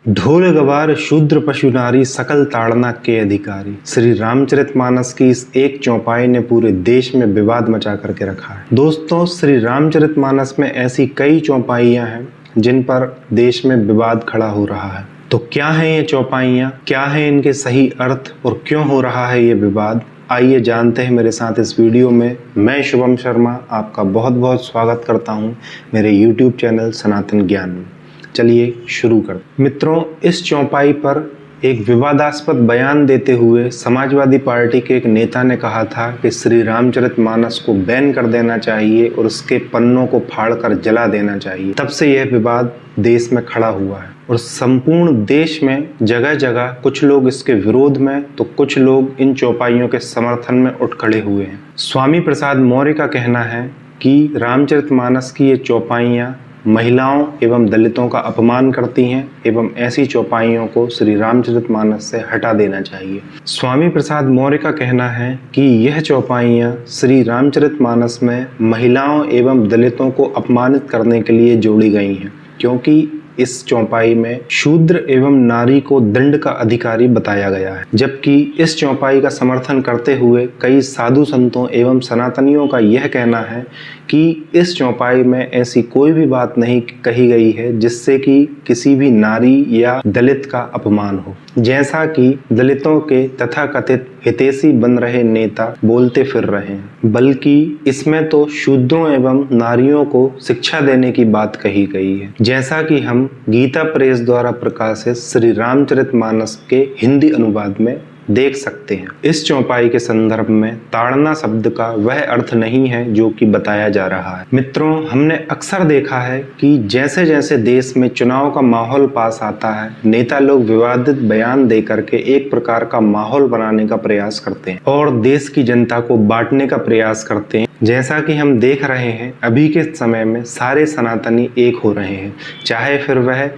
ढोल गवार शूद्र पशु नारी सकल ताड़ना के अधिकारी। श्री रामचरितमानस की इस एक चौपाई ने पूरे देश में विवाद मचा करके रखा है। दोस्तों, श्री रामचरितमानस में ऐसी कई चौपाइयां हैं जिन पर देश में विवाद खड़ा हो रहा है। तो क्या है ये चौपाइयां, क्या है इनके सही अर्थ और क्यों हो रहा है ये विवाद, आइए जानते हैं मेरे साथ इस वीडियो में। मैं शुभम शर्मा आपका बहुत बहुत स्वागत करता हूँ मेरे YouTube चैनल सनातन ज्ञान में। चलिए शुरू कर। मित्रों, इस चौपाई पर एक विवादास्पद बयान देते हुए समाजवादी पार्टी के एक नेता ने कहा था कि श्री रामचरितमानस को बैन कर देना चाहिए और उसके पन्नों को फाड़कर जला देना चाहिए। तब से यह विवाद देश में खड़ा हुआ है और संपूर्ण देश में जगह जगह कुछ लोग इसके विरोध में तो कुछ लोग इन चौपाइयों के समर्थन में उठ खड़े हुए हैं। स्वामी प्रसाद मौर्य का कहना है कि रामचरितमानस की ये चौपाइयाँ महिलाओं एवं दलितों का अपमान करती हैं एवं ऐसी चौपाइयों को श्री रामचरितमानस से हटा देना चाहिए। स्वामी प्रसाद मौर्य का कहना है कि यह चौपाइयाँ श्री रामचरितमानस में महिलाओं एवं दलितों को अपमानित करने के लिए जोड़ी गई हैं, क्योंकि इस चौपाई में शूद्र एवं नारी को दंड का अधिकारी बताया गया है। जबकि इस चौपाई का समर्थन करते हुए कई साधु संतों एवं सनातनियों का यह कहना है कि इस चौपाई में ऐसी कोई भी बात नहीं कही गई है जिससे कि किसी भी नारी या दलित का अपमान हो, जैसा कि दलितों के तथाकथित हितैषी बन रहे नेता बोलते फिर रहे हैं, बल्कि इसमें तो शूद्रों एवं नारियों को शिक्षा देने की बात कही गई है, जैसा कि हम गीता प्रेस द्वारा प्रकाशित श्री रामचरितमानस के हिंदी अनुवाद में देख सकते हैं। इस चौपाई के संदर्भ में ताड़ना शब्द का वह अर्थ नहीं है जो कि बताया जा रहा है। मित्रों, हमने अक्सर देखा है कि जैसे जैसे देश में चुनाव का माहौल पास आता है, नेता लोग विवादित बयान दे करके एक प्रकार का माहौल बनाने का प्रयास करते हैं और देश की जनता को बांटने का प्रयास करते हैं। जैसा कि हम देख रहे हैं, अभी के समय में सारे सनातनी एक हो रहे हैं, चाहे फिर वह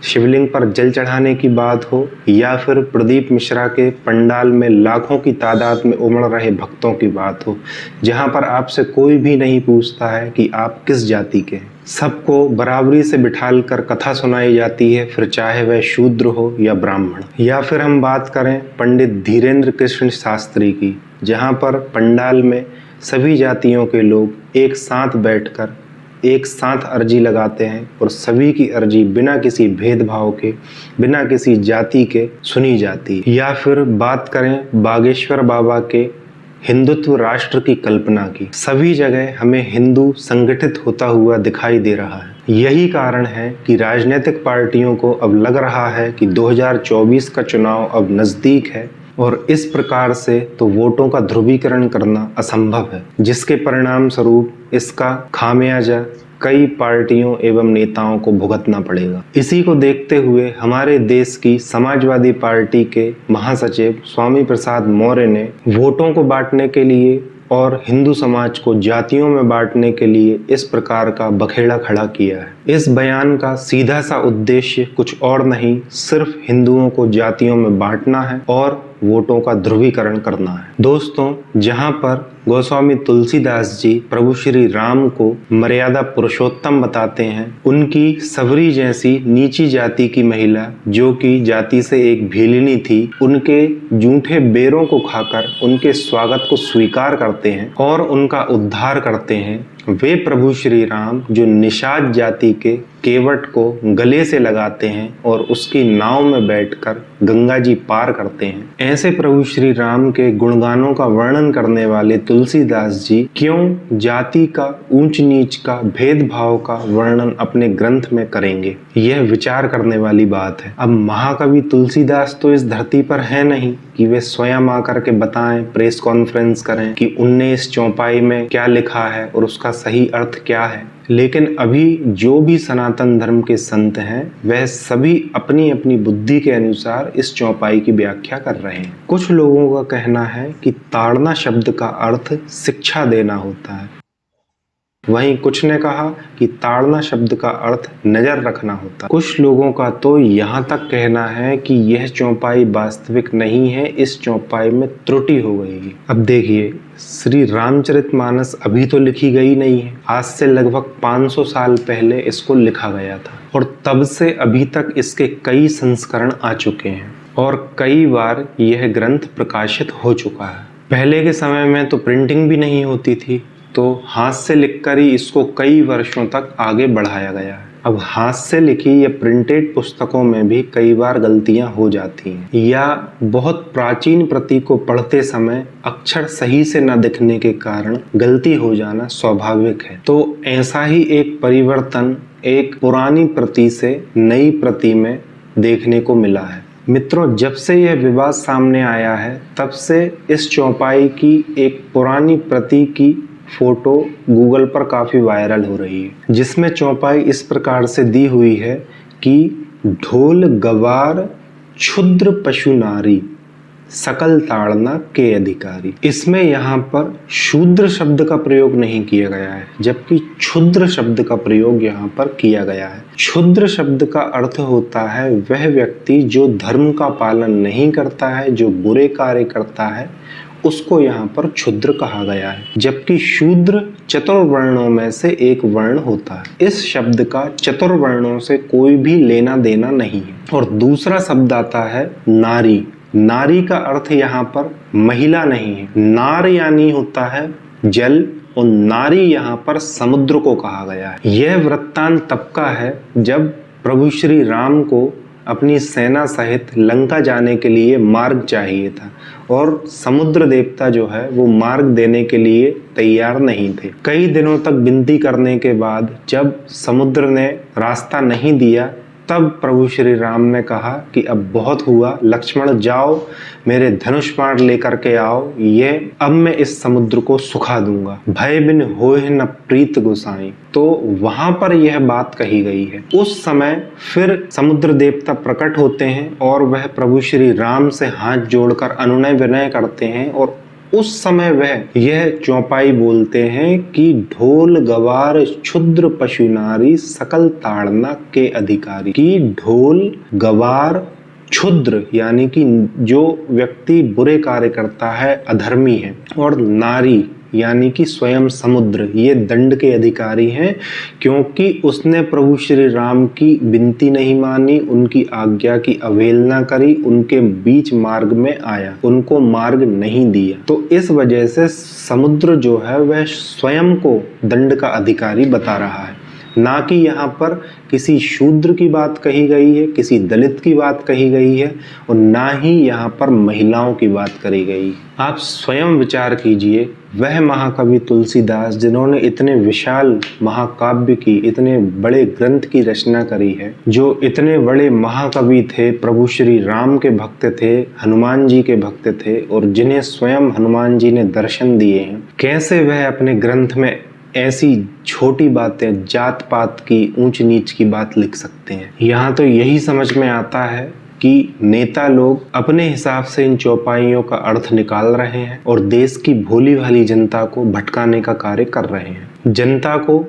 शिवलिंग पर जल चढ़ाने की बात हो या फिर प्रदीप मिश्रा के पंडाल में लाखों की तादाद में उमड़ रहे भक्तों की बात हो, जहां पर आपसे कोई भी नहीं पूछता है कि आप किस जाति के हैं। सबको बराबरी से बिठाल कर कथा सुनाई जाती है, फिर चाहे वह शूद्र हो या ब्राह्मण। या फिर हम बात करें पंडित धीरेन्द्र कृष्ण शास्त्री की, जहां पर पंडाल में सभी जातियों के लोग एक साथ बैठकर एक साथ अर्जी लगाते हैं और सभी की अर्जी बिना किसी भेदभाव के, बिना किसी जाति के सुनी जाती है। या फिर बात करें बागेश्वर बाबा के हिंदुत्व राष्ट्र की कल्पना की, सभी जगह हमें हिंदू संगठित होता हुआ दिखाई दे रहा है। यही कारण है कि राजनीतिक पार्टियों को अब लग रहा है कि 2024 का चुनाव अब नजदीक है और इस प्रकार से तो वोटों का ध्रुवीकरण करना असंभव है, जिसके परिणाम स्वरूप इसका खामियाजा कई पार्टियों एवं नेताओं को भुगतना पड़ेगा। इसी को देखते हुए हमारे देश की समाजवादी पार्टी के महासचिव स्वामी प्रसाद मौर्य ने वोटों को बांटने के लिए और हिंदू समाज को जातियों में बांटने के लिए इस प्रकार का बखेड़ा खड़ा किया है। इस बयान का सीधा सा उद्देश्य कुछ और नहीं, सिर्फ हिंदुओं को जातियों में बांटना है और वोटों का ध्रुवीकरण करना है। दोस्तों, जहां पर गोस्वामी तुलसीदास जी प्रभु श्री राम को मर्यादा पुरुषोत्तम बताते हैं, उनकी सबरी जैसी नीची जाति की महिला जो कि जाति से एक भीलिनी थी, उनके जूठे बेरों को खाकर उनके स्वागत को स्वीकार करते हैं और उनका उद्धार करते हैं। वे प्रभु श्री राम जो निषाद जाति के केवट को गले से लगाते हैं और उसकी नाव में बैठकर गंगा जी पार करते हैं, ऐसे प्रभु श्री राम के गुणगानों का वर्णन करने वाले तुलसीदास जी क्यों जाति का, ऊंच नीच का, भेदभाव का वर्णन अपने ग्रंथ में करेंगे? यह विचार करने वाली बात है। अब महाकवि तुलसीदास तो इस धरती पर है नहीं कि वे स्वयं आकर के बताएं, प्रेस कॉन्फ्रेंस करें कि उनने इस चौपाई में क्या लिखा है और उसका सही अर्थ क्या है। लेकिन अभी जो भी सनातन धर्म के संत हैं, वह सभी अपनी अपनी बुद्धि के अनुसार इस चौपाई की व्याख्या कर रहे हैं। कुछ लोगों का कहना है कि ताड़ना शब्द का अर्थ शिक्षा देना होता है। वहीं कुछ ने कहा कि ताड़ना शब्द का अर्थ नजर रखना होता। कुछ लोगों का तो यहाँ तक कहना है कि यह चौपाई वास्तविक नहीं है, इस चौपाई में त्रुटि हो गई है। अब देखिए, श्री रामचरितमानस अभी तो लिखी गई नहीं है, आज से लगभग 500 साल पहले इसको लिखा गया था और तब से अभी तक इसके कई संस्करण आ चुके हैं और कई बार यह ग्रंथ प्रकाशित हो चुका है। पहले के समय में तो प्रिंटिंग भी नहीं होती थी, तो हाथ से लिखकर ही इसको कई वर्षों तक आगे बढ़ाया गया है। अब हाथ से लिखी या प्रिंटेड पुस्तकों में भी कई बार गलतियां हो जाती हैं या बहुत प्राचीन प्रति को पढ़ते समय अक्षर सही से न दिखने के कारण गलती हो जाना स्वाभाविक है। तो ऐसा ही एक परिवर्तन एक पुरानी प्रति से नई प्रति में देखने को मिला है। मित्रों, जब से यह विवाद सामने आया है तब से इस चौपाई की एक पुरानी प्रति की फोटो गूगल पर काफी वायरल हो रही है, जिसमें चौपाई इस प्रकार से दी हुई है कि ढोल गवार क्षुद्र पशु नारी सकल ताड़ना के अधिकारी। इसमें यहाँ पर शूद्र शब्द का प्रयोग नहीं किया गया है, जबकि क्षुद्र शब्द का प्रयोग यहाँ पर किया गया है। क्षुद्र शब्द का अर्थ होता है वह व्यक्ति जो धर्म का पालन नहीं करता है, जो बुरे कार्य करता है, उसको यहाँ पर क्षुद्र कहा गया है। जबकि शूद्र चतुर्वर्णों में से एक वर्ण होता है। इस शब्द का चतुर्वर्णों से कोई भी लेना देना नहीं है। और दूसरा शब्द आता है नारी। नारी का अर्थ यहाँ पर महिला नहीं है। नार यानी होता है जल और नारी यहाँ पर समुद्र को कहा गया है। यह वृत्तांत तब का है जब प्रभु श्री राम को अपनी सेना सहित लंका जाने के लिए मार्ग चाहिए था और समुद्र देवता जो है वो मार्ग देने के लिए तैयार नहीं थे। कई दिनों तक विनती करने के बाद जब समुद्र ने रास्ता नहीं दिया तब प्रभु श्री राम ने कहा कि अब बहुत हुआ, लक्ष्मण जाओ मेरे धनुष बाण लेकर के आओ, ये अब मैं इस समुद्र को सुखा दूंगा, भय बिन होए न प्रीत गोसाई। तो वहां पर यह बात कही गई है। उस समय फिर समुद्र देवता प्रकट होते हैं और वह प्रभु श्री राम से हाथ जोड़कर अनुनय विनय करते हैं और उस समय वह यह चौपाई बोलते हैं कि ढोल गवार क्षुद्र पशु नारी सकल ताड़ना के अधिकारी। कि ढोल गवार क्षुद्र यानी कि जो व्यक्ति बुरे कार्य करता है, अधर्मी है, और नारी यानी कि स्वयं समुद्र, ये दंड के अधिकारी हैं, क्योंकि उसने प्रभु श्री राम की विनती नहीं मानी, उनकी आज्ञा की अवहेलना करी, उनके बीच मार्ग में आया, उनको मार्ग नहीं दिया। तो इस वजह से समुद्र जो है वह स्वयं को दंड का अधिकारी बता रहा है। ना कि यहाँ पर किसी शूद्र की बात कही गई है, किसी दलित की बात कही गई है और ना ही यहाँ पर महिलाओं की बात करी गई। आप स्वयं विचार कीजिए, वह महाकवि तुलसीदास जिन्होंने इतने विशाल महाकाव्य की, इतने बड़े ग्रंथ की रचना करी है, जो इतने बड़े महाकवि थे, प्रभु श्री राम के भक्त थे, हनुमान जी के भक्त थे और जिन्हें स्वयं हनुमान जी ने दर्शन दिए हैं, कैसे वह अपने ग्रंथ में ऐसी छोटी बातें, जात पात की, ऊंच नीच की बात लिख सकते हैं। यहाँ तो यही समझ में आता है कि नेता लोग अपने हिसाब से इन चौपाइयों का अर्थ निकाल रहे हैं और देश की भोली भाली जनता को भटकाने का कार्य कर रहे हैं। जनता को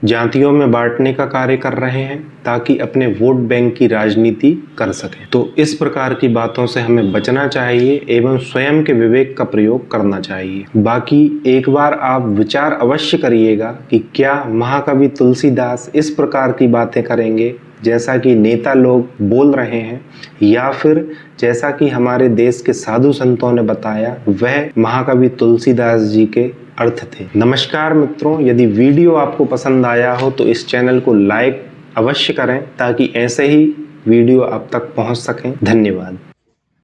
जातियों में बांटने का कार्य कर रहे हैं ताकि अपने वोट बैंक की राजनीति कर सकें। तो इस प्रकार की बातों से हमें बचना चाहिए एवं स्वयं के विवेक का प्रयोग करना चाहिए। बाकी एक बार आप विचार अवश्य करिएगा कि क्या महाकवि तुलसीदास इस प्रकार की बातें करेंगे जैसा कि नेता लोग बोल रहे हैं, या फिर जैसा कि हमारे देश के साधु संतों ने बताया वह महाकवि तुलसीदास जी के अर्थ थे। नमस्कार मित्रों, यदि वीडियो आपको पसंद आया हो तो इस चैनल को लाइक अवश्य करें ताकि ऐसे ही वीडियो आप तक पहुंच सकें। धन्यवाद।